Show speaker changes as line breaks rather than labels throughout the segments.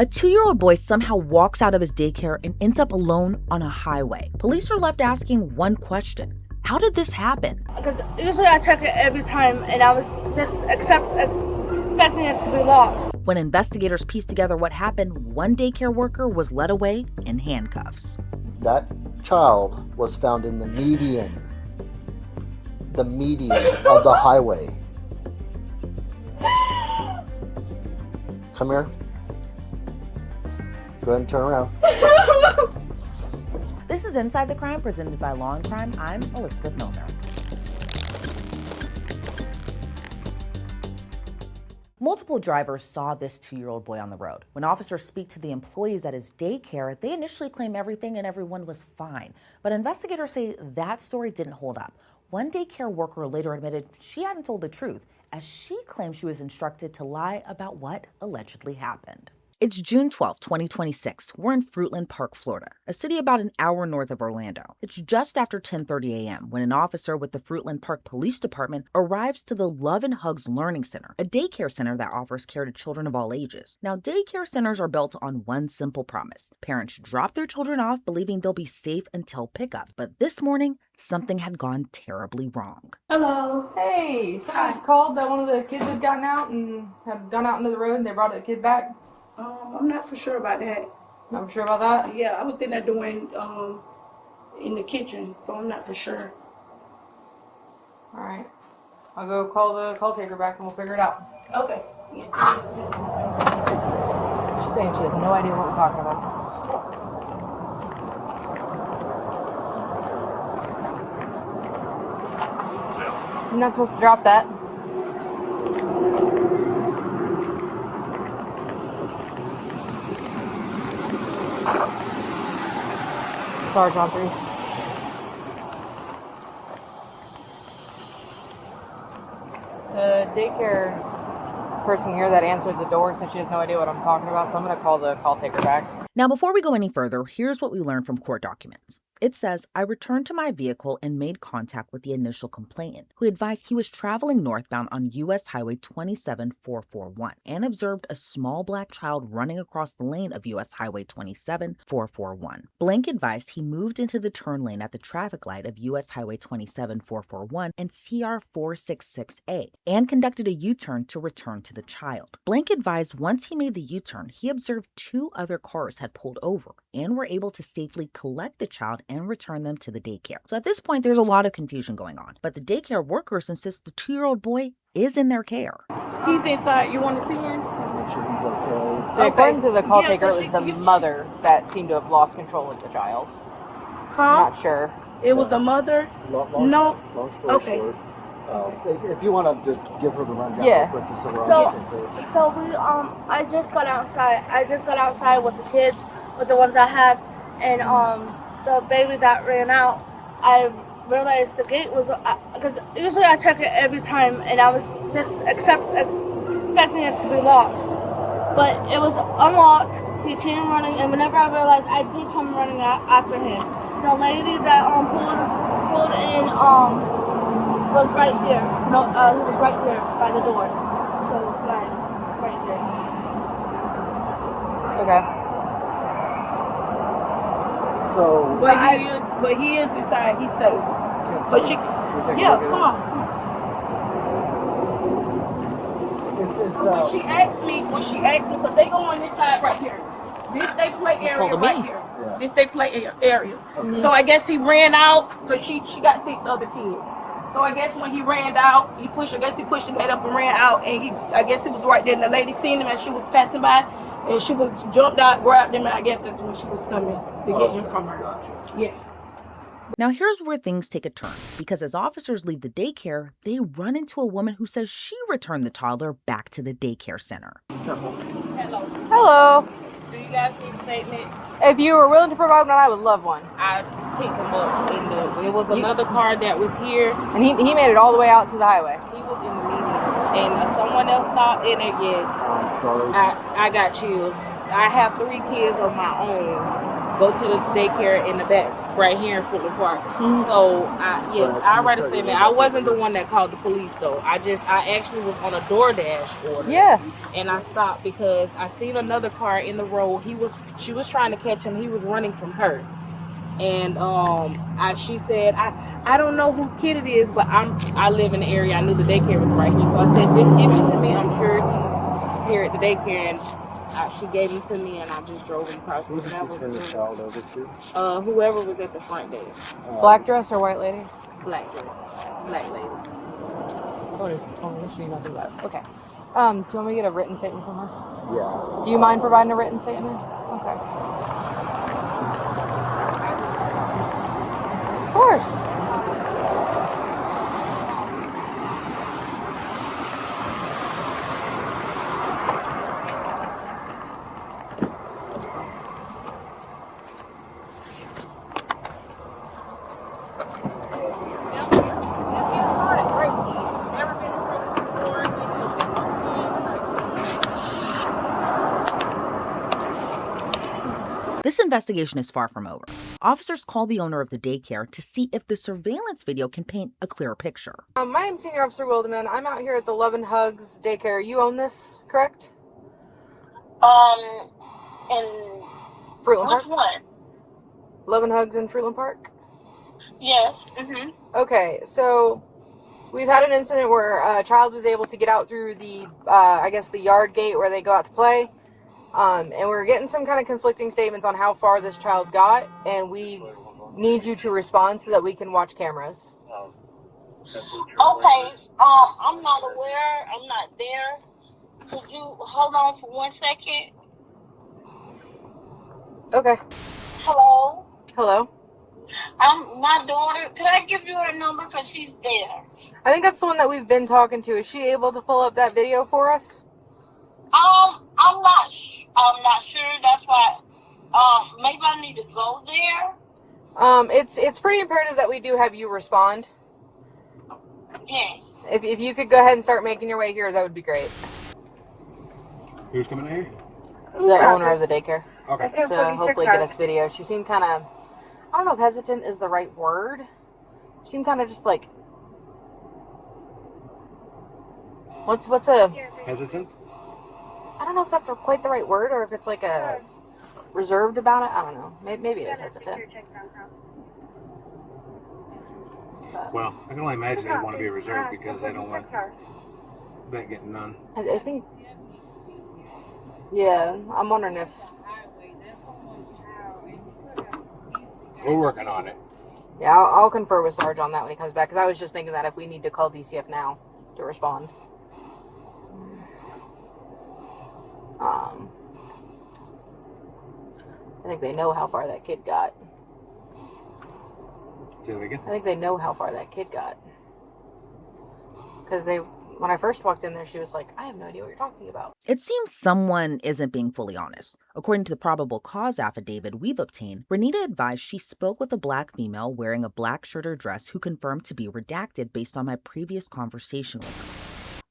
A 2-year-old boy somehow walks out of his daycare and ends up alone on a highway. Police are left asking one question. How did this happen?
Because usually I check it every time, and I was just expecting it to be locked.
When investigators pieced together what happened, one daycare worker was led away in handcuffs.
That child was found in the median of the highway. Come here. Go ahead and turn around.
This is Inside the Crime, presented by Law&Crime. I'm Elizabeth Millner. Multiple drivers saw this 2-year-old boy on the road. When officers speak to the employees at his daycare, they initially claim everything and everyone was fine. But investigators say that story didn't hold up. One daycare worker later admitted she hadn't told the truth, as she claimed she was instructed to lie about what allegedly happened. It's June 12, 2026. We're in Fruitland Park, Florida, a city about an hour north of Orlando. It's just after 10:30 a.m. when an officer with the Fruitland Park Police Department arrives to the Luv-N-Hugs Learning Center, a daycare center that offers care to children of all ages. Now, daycare centers are built on one simple promise. Parents drop their children off believing they'll be safe until pickup. But this morning, something had gone terribly wrong.
Hello.
Hey, somebody called that one of the kids had gotten out and had gone out into the road and they brought the kid back.
I'm not for sure about that.
I'm sure about that?
Yeah, I was in there doing in the kitchen, so I'm not for sure.
Alright. I'll go call the call taker back and we'll figure it out.
Okay. Yeah.
She's saying she has no idea what we're talking about. You're not supposed to drop that. Sarge on 3. The daycare person here that answered the door said she has no idea what I'm talking about, so I'm going to call the call taker back.
Now, before we go any further, here's what we learned from court documents. It says, I returned to my vehicle and made contact with the initial complainant, who advised he was traveling northbound on U.S. Highway 27441 and observed a small black child running across the lane of U.S. Highway 27441. Blank advised he moved into the turn lane at the traffic light of U.S. Highway 27441 and CR 466A and conducted a U-turn to return to the child. Blank advised once he made the U-turn, he observed 2 other cars had pulled over and were able to safely collect the child and return them to the daycare. So at this point, there's a lot of confusion going on, but the daycare workers insist the 2-year-old boy is in their care.
He's inside. You want to see him?
Make sure he's okay.
So according to the call taker, it was the mother that seemed to have lost control of the child.
Huh?
Not sure.
It was a mother?
Long story
Okay.
short. If you want to just give her the rundown
Yeah.
real quick, so we're on the same page.
So we I just got outside. With the kids, with the ones I had, and the baby that ran out. I realized the gate was because usually I check it every time, and I was just expecting it to be locked, but it was unlocked. He came running, and whenever I realized, I did come running after him. The lady that pulled in was right here. No, he was right here by the door. So right there.
Okay.
So,
But he is inside. He's safe. But she, yeah, come on. When she asked me, because they go on this side right here. This they play area right here.
Yeah.
This they play area. So I guess he ran out because she got 6 other kids. So I guess when he ran out, he pushed the gate up and ran out, and I guess it was right there. And the lady seen him as she was passing by, and she was jumped out, grabbed him, and I guess that's when she was coming to get him from her. Yeah.
Now here's where things take a turn, because as officers leave the daycare, they run into a woman who says she returned the toddler back to the daycare center.
Hello.
Hello.
Do you guys need a statement?
If you were willing to provide one, I would love one.
I picked him up, and there was another car that was here.
And he made it all the way out to the highway.
He was in the median, and someone else stopped in it. Yes.
I'm sorry.
I got chills. I have 3 kids of my own go to the daycare in the back, right here in Fulton Park. So, I read a statement. I wasn't the one that called the police, though. I actually was on a DoorDash order.
Yeah.
And I stopped because I seen another car in the road. She was trying to catch him. He was running from her. And she said, I don't know whose kid it is, but I live in the area. I knew the daycare was right here. So I said, just give him to me. I'm sure he's here at the daycare. And she gave him to me, and I just drove him across.
Who did you turn the child over to?
Whoever was at the front desk.
Black dress or white lady?
Black dress. Black lady.
Tony, she not do that. Okay. Do you want me to get a written statement from her?
Yeah.
Do you mind providing a written statement? Okay. Of course.
This investigation is far from over. Officers call the owner of the daycare to see if the surveillance video can paint a clearer picture.
My name's Senior Officer Wildeman. I'm out here at the Luv-N-Hugs Daycare. You own this, correct?
In
Fruitland
which
Park?
one?
Luv-N-Hugs in Fruitland Park?
Yes.
Okay, so we've had an incident where a child was able to get out through the, I guess the yard gate where they go out to play. And we're getting some kind of conflicting statements on how far this child got, and we need you to respond so that we can watch cameras.
Okay. I'm not aware. I'm not there. Could you hold on for 1 second?
Okay.
Hello.
Hello?
I'm my daughter. Could I give you her number? Cause she's there.
I think that's the one that we've been talking to. Is she able to pull up that video for us?
I'm not sure. That's why. Maybe I need to go there.
It's pretty imperative that we do have you respond.
Yes.
If you could go ahead and start making your way here, that would be great.
Who's coming in here?
The owner of the daycare.
Okay.
To hopefully get us video. She seemed kind of, I don't know if hesitant is the right word. She seemed kind of just like, what's a...
Hesitant?
I don't know if that's quite the right word or if it's like a reserved about it. I don't know. Maybe it is hesitant.
Well, I can only imagine they want to be reserved because they don't want that getting done.
I think, yeah, I'm wondering if...
We're working on it.
Yeah, I'll confer with Sarge on that when he comes back, because I was just thinking that if we need to call DCF now to respond. I think they know how far that kid got.
Say that again?
I think they know how far that kid got. Because when I first walked in there, she was like, I have no idea what you're talking about.
It seems someone isn't being fully honest. According to the probable cause affidavit we've obtained, Renita advised she spoke with a black female wearing a black shirt or dress who confirmed to be redacted based on my previous conversation with her.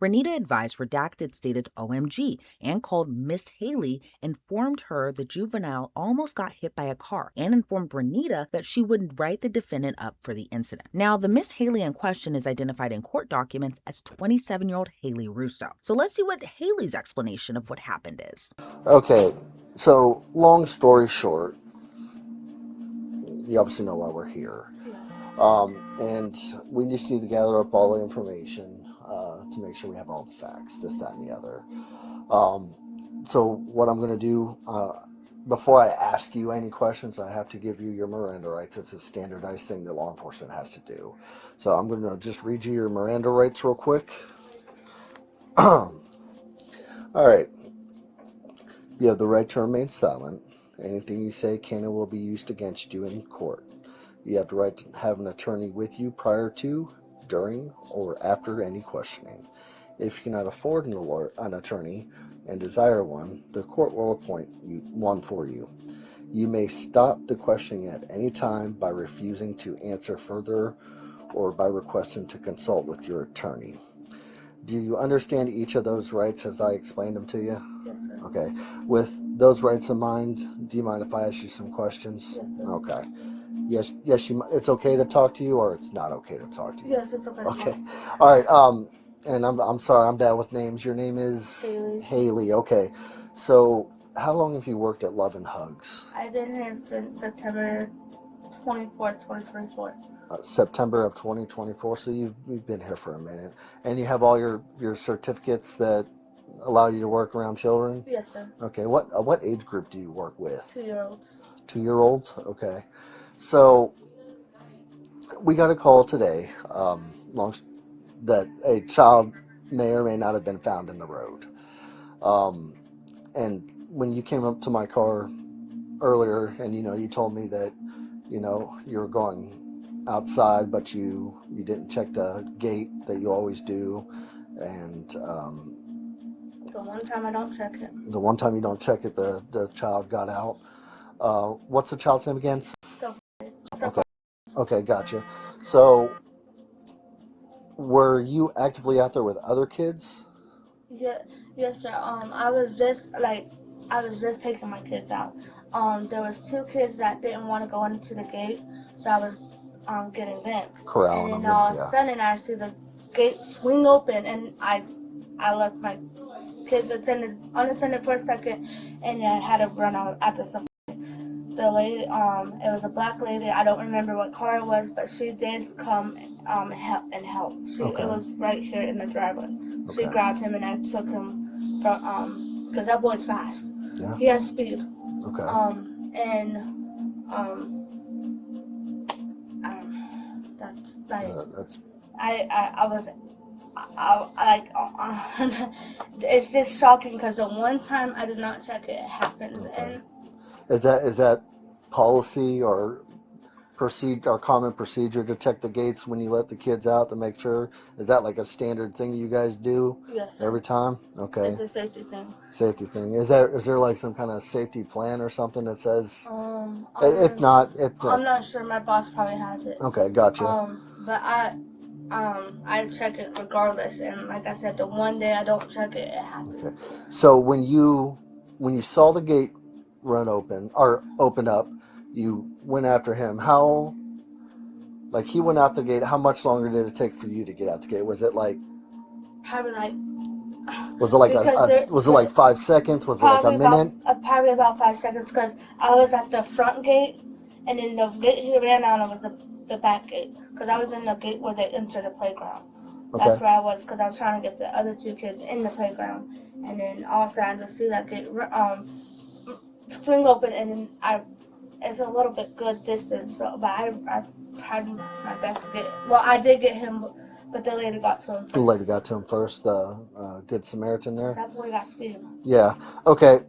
Renita advised redacted stated OMG and called Miss Halee, informed her the juvenile almost got hit by a car, and informed Renita that she would write the defendant up for the incident. Now, the Miss Halee in question is identified in court documents as 27-year-old Halee Russo. So let's see what Halee's explanation of what happened is.
Okay, so long story short, you obviously know why we're here. And we just need to gather up all the information to make sure we have all the facts, this, that, and the other. So what I'm going to do, before I ask you any questions, I have to give you your Miranda rights. It's a standardized thing that law enforcement has to do. So I'm going to just read you your Miranda rights real quick. All right. You have the right to remain silent. Anything you say can and will be used against you in court. You have the right to have an attorney with you prior to, during, or after any questioning. If you cannot afford an attorney and desire one, the court will appoint one for you. You may stop the questioning at any time by refusing to answer further or by requesting to consult with your attorney. Do you understand each of those rights as I explained them to you?
Yes, sir.
Okay. With those rights of mind, do you mind if I ask you some questions?
Yes, sir.
Okay. Yes, it's okay to talk to you, or it's not okay to talk to you?
Yes, it's okay.
Okay. All right. And I'm sorry, I'm bad with names. Your name is
Halee.
Halee. Okay. So, how long have you worked at Luv-N-Hugs?
I've been here since September 24th, 2024.
September of 2024. So you've been here for a minute, and you have all your certificates that allow you to work around children.
Yes, sir.
Okay. What age group do you work with?
2-year-olds.
2-year-olds. Okay. So we got a call today. That a child may or may not have been found in the road. And when you came up to my car earlier, and you told me that you were going outside, but you didn't check the gate that you always do, and
The one time I don't check it.
the one time you don't check it, the child got out. What's the child's name again?
So
Okay, gotcha. So, were you actively out there with other kids?
yes, sir. I was just taking my kids out. There was 2 kids that didn't want to go into the gate, so I was getting them.
Corralling
And
them.
then all of a sudden, I see the gate swing open, and I left my kids unattended for a second, and I had to run out after something. The lady, it was a black lady. I don't remember what car it was, but she did come and help.
Okay.
It was right here in the driveway. She
Okay.
grabbed him, and I took him from because that boy's fast.
Yeah.
He has speed.
Okay.
That's like
That's
I was. It's just shocking because the one time I did not check it, it happens.
Okay.
And
is that policy or common procedure to check the gates when you let the kids out to make sure? Is that like a standard thing you guys do
yes, sir.
every time? Okay.
It's a safety thing.
Safety thing. Is there like some kind of safety plan or something that says? If
I'm
not,
not sure. My boss probably has it.
okay, gotcha.
But I check it regardless. And like I said, the one day I don't check it, it happens.
Okay. So when you saw the gate open up, you went after him. How, like, he went out the gate, how much longer did it take for you to get out the gate? Was it like
Probably like
was it like was it like 5 seconds? Was it like a minute?
Probably about 5 seconds because I was at the front gate, and then the gate he ran out was the back gate because I was in the gate where they enter the playground.
Okay.
That's where I was because I was trying to get the other 2 kids in the playground, and then all of a sudden I just see that gate swing open, and then it's a little bit good distance. So, but I tried my best to get. Well, I did get him, but the lady got to him first.
The lady got to him first. The Good Samaritan there.
That boy got speed.
Yeah. Okay.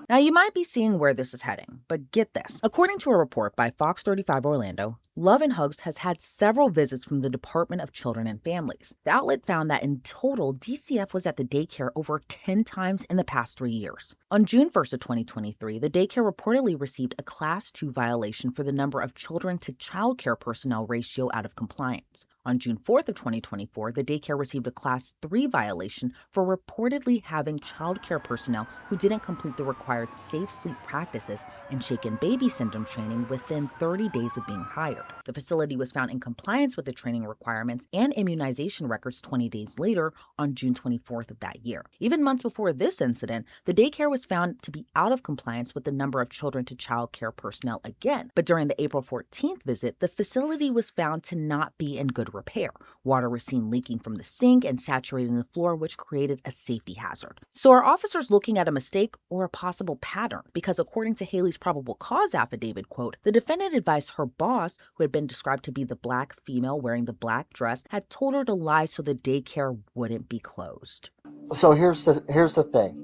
Now, you might be seeing where this is heading, but get this. According to a report by Fox 35 Orlando, Luv-N-Hugs has had several visits from the Department of Children and Families. The outlet found that in total, DCF was at the daycare over 10 times in the past 3 years. On June 1st of 2023, the daycare reportedly received a Class 2 violation for the number of children to child care personnel ratio out of compliance. On June 4th of 2024, the daycare received a Class 3 violation for reportedly having child care personnel who didn't complete the required safe sleep practices and shaken baby syndrome training within 30 days of being hired. The facility was found in compliance with the training requirements and immunization records 20 days later on June 24th of that year. Even months before this incident, the daycare was found to be out of compliance with the number of children to child care personnel again. But during the April 14th visit, the facility was found to not be in good repair. Water was seen leaking from the sink and saturating the floor, which created a safety hazard. So are officers looking at a mistake or a possible pattern? Because according to Halee's probable cause affidavit, quote, the defendant advised her boss, who had been described to be the black female wearing the black dress, had told her to lie so the daycare wouldn't be closed.
So here's the thing.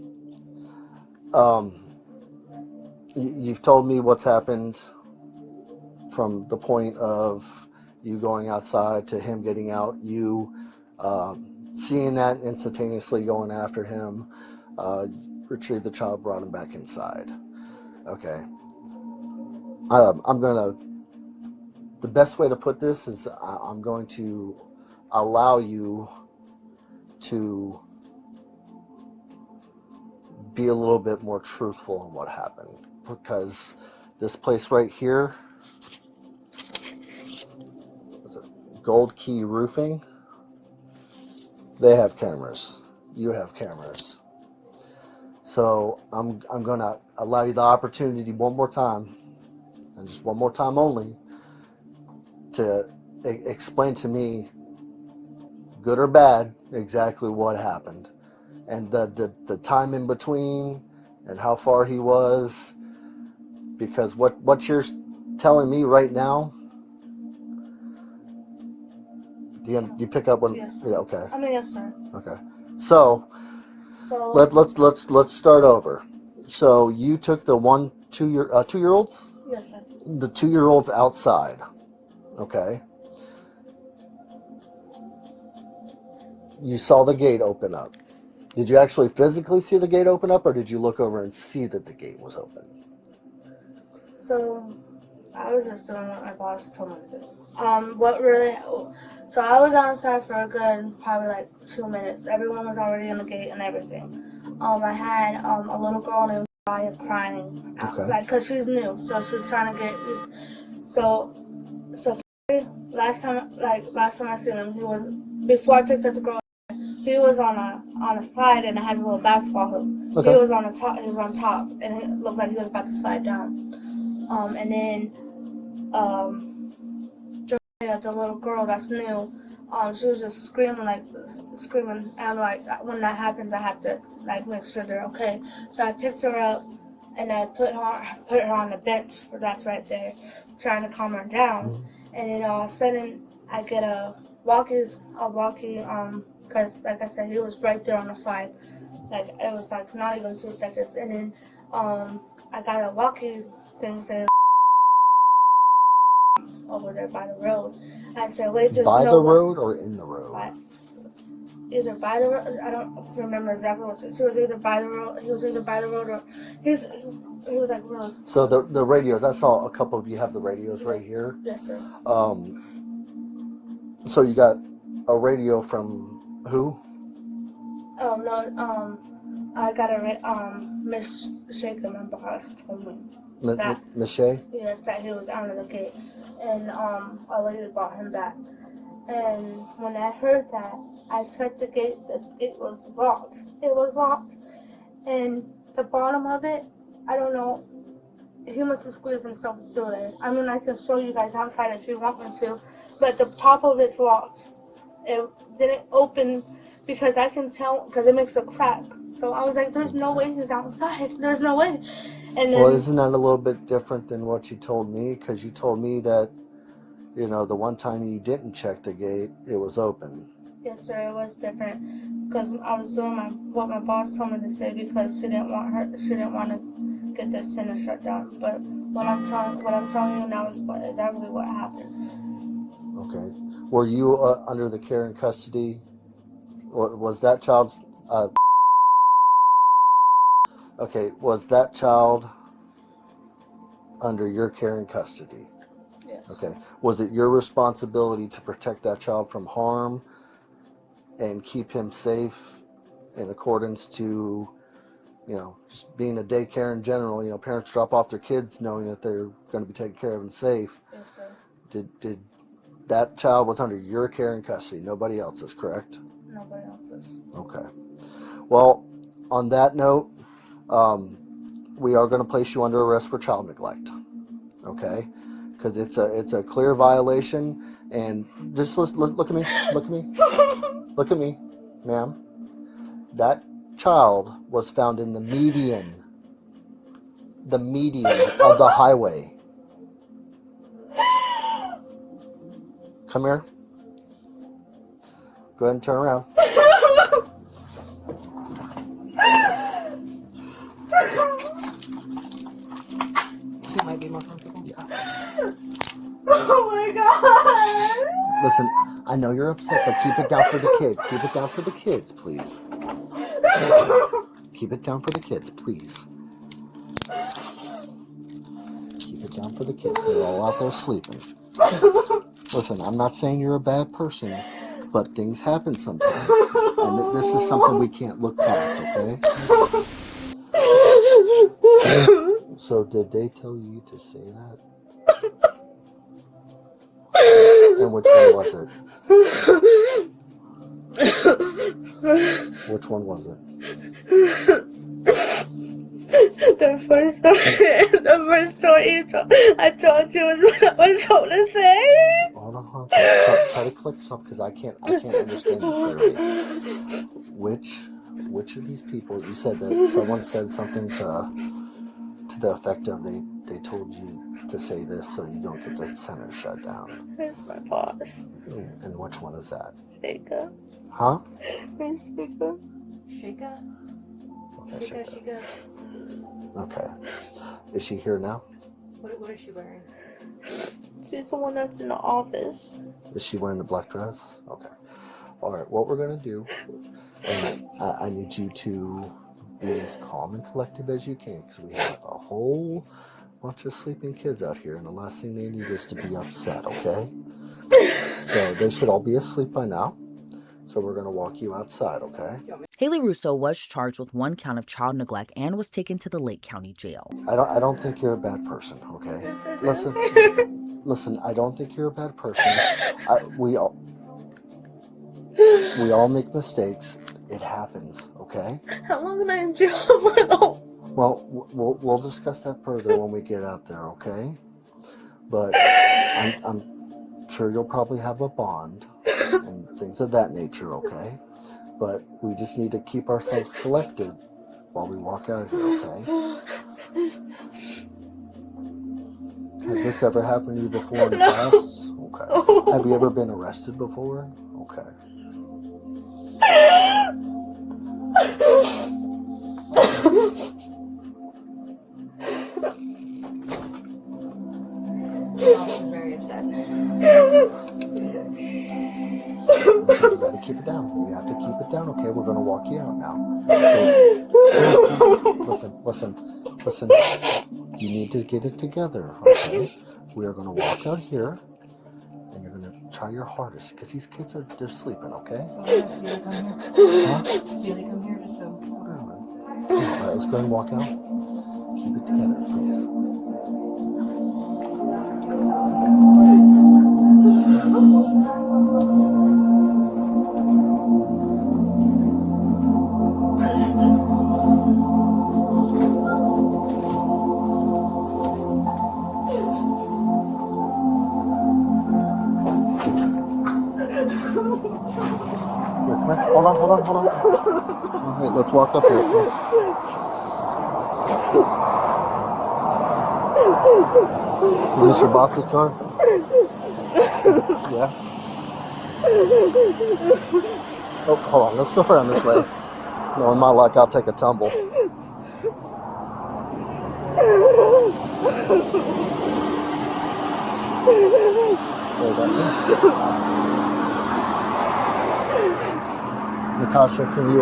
You've told me what's happened from the point of you going outside to him getting out, you seeing that instantaneously going after him, retrieved the child, brought him back inside. Okay. The best way to put this is I'm going to allow you to be a little bit more truthful in what happened, because this place right here, was it Gold Key Roofing? They have cameras. You have cameras. So I'm going to allow you the opportunity one more time, and just one more time only, to explain to me, good or bad, exactly what happened, and the time in between, and how far he was, because what you're telling me right now, do you pick up when?
Yes.
Yeah. Okay.
I mean, yes, sir.
Okay. So let's start over. So you took the 2-year-olds?
Yes, sir.
The 2-year-olds outside. Okay. You saw the gate open up. Did you actually physically see the gate open up, or did you look over and see that the gate was open?
So I was just doing what my boss told me to do. So I was outside for a good probably like 2 minutes. Everyone was already in the gate and everything. I had a little girl named Maya crying,
Okay.
cause she's new, so she's trying to get used. So last time I seen him, he was, before I picked up the girl, he was on a slide, and it has a little basketball hoop.
Okay.
He was on top, and it looked like he was about to slide down. And then the little girl that's new, she was just screaming, and I'm like, when that happens, I have to make sure they're okay. So I picked her up, and I put her on the bench that's right there, trying to calm her down. And then all of a sudden, I get a walkie, because like I said, he was right there on the side. Like, it was like not even 2 seconds. And then I got a walkie thing saying over there by the road. I said, wait, there's
by
no
the road or in the road?
Either by the road. I don't remember exactly what she was. Either by the road. He was either by the road, or he was like road.
So the radios, I saw a couple of you have the radios right here.
Yes, sir.
So you got a radio from who?
No. I got a Miss Shaker, my boss, told me.
Miss Shay?
Yes, that he was out of the gate, and a lady brought him back. And when I heard that, I checked the gate. The gate was locked. It was locked, and the bottom of it, I don't know. He must have squeezed himself through there. I mean, I can show you guys outside if you want me to, but the top of it's locked. It didn't open because I can tell because it makes a crack. So I was like, "There's no way he's outside. There's no way." And then,
well, isn't that a little bit different than what you told me? Because you told me that, the one time you didn't check the gate, it was open.
yes, sir, it was different because I was doing what my boss told me to say because she didn't want to get this center shut down. But what I'm telling you now is exactly what happened.
Okay. Were you under the care and custody? Or was that child's? Okay, was that child under your care and custody?
Yes.
Okay. Was it your responsibility to protect that child from harm and keep him safe in accordance to, just being a daycare in general? Parents drop off their kids knowing that they're going to be taken care of and safe.
Yes, sir.
Did that child was under your care and custody? Nobody else's, correct?
Nobody else's.
Okay. Well, on that note, we are going to place you under arrest for child neglect. Okay, because it's a clear violation. And just look at me, look at me, ma'am. That child was found in the median of the highway. Come here. Go ahead and turn around.
It might be more comfortable.
Yeah.
Oh my God!
Listen, I know you're upset, but keep it down for the kids. Keep it down for the kids, please. Keep it down for the kids, please. Keep it down for the kids. They're all out there sleeping. Listen, I'm not saying you're a bad person, but things happen sometimes. And this is something we can't look past, okay? So did they tell you to say that? And which one was it? Which one was it?
The first story I told you was what I was told to say.
Hold on. Try to collect yourself because I can't understand it clearly. Which of these people, you said that someone said something to the effect of they told you to say this so you don't get the center shut down.
It's my boss.
And which one is that?
Shaka.
Huh?
It's Shaka.
Shika?
Okay,
Shika.
Okay. Is she here now?
What is she wearing?
She's the one that's in the office.
Is she wearing the black dress? Okay. All right. What we're going to do, and I need you to be as calm and collective as you can because we have a whole bunch of sleeping kids out here, and the last thing they need is to be upset, okay? So they should all be asleep by now. So we're going to walk you outside, okay?
Halee Russo was charged with 1 count of child neglect and was taken to the Lake County Jail.
I don't think you're a bad person, okay? Listen, I don't think you're a bad person. We all make mistakes. It happens, okay?
How long am I in jail for?
Well, we'll discuss that further when we get out there, okay? But I'm sure you'll probably have a bond and things of that nature, okay? But we just need to keep ourselves collected while we walk out here, okay? Has this ever happened to you before in the past? Okay. Have you ever been arrested before? Okay.
She's very upset.
So you gotta keep it down. You have to keep it down, okay? We're gonna walk you out now. So, listen. You need to get it together, okay? We are gonna walk out here, and you're gonna try your hardest, because these kids they're sleeping, okay?
Celia, come here.
Huh?
Celia, come here just so.
All right, let's go ahead and walk out. Keep it together, please. Hold on. All right, let's walk up here. Is this your boss's car? Yeah. Oh, hold on. Let's go around this way. Knowing my luck, I'll take a tumble. Natasha, can you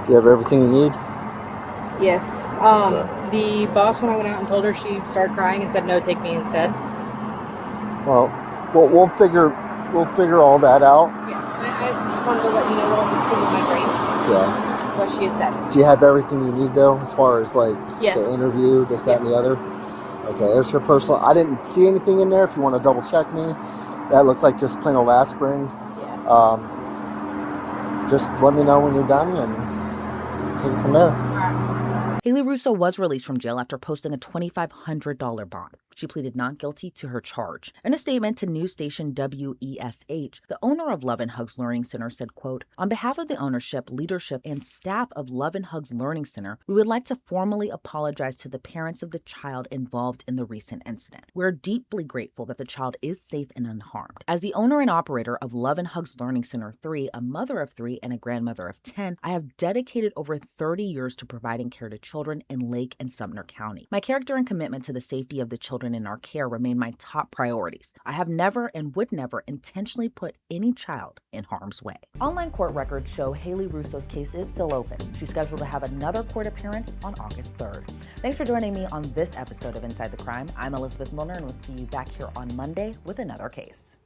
do you have everything you need?
Yes. The boss, when I went out and told her, she started crying and said, "No, take me instead."
Well, we'll figure all that out.
Yeah. I just wanted to let you know what this thing in my brain.
Yeah.
What she had said.
Do you have everything you need though, as far as like
Yes.
the interview, this, that, and the other? Okay, there's her personal. I didn't see anything in there. If you want to double check me, that looks like just plain old aspirin.
Yeah.
Just let me know when you're done and take it from there.
Halee Russo was released from jail after posting a $2,500 bond. She pleaded not guilty to her charge. In a statement to news station WESH, the owner of Luv-N-Hugs Learning Center said, quote, "On behalf of the ownership, leadership, and staff of Luv-N-Hugs Learning Center, we would like to formally apologize to the parents of the child involved in the recent incident. We're deeply grateful that the child is safe and unharmed. As the owner and operator of Luv-N-Hugs Learning Center 3, a mother of 3 and a grandmother of 10, I have dedicated over 30 years to providing care to children in Lake and Sumner County. My character and commitment to the safety of the children in our care remain my top priorities. I have never and would never intentionally put any child in harm's way." Online court records show Halee Russo's case is still open. She's scheduled to have another court appearance on August 3rd. Thanks for joining me on this episode of Inside the Crime. I'm Elizabeth Millner, and we'll see you back here on Monday with another case.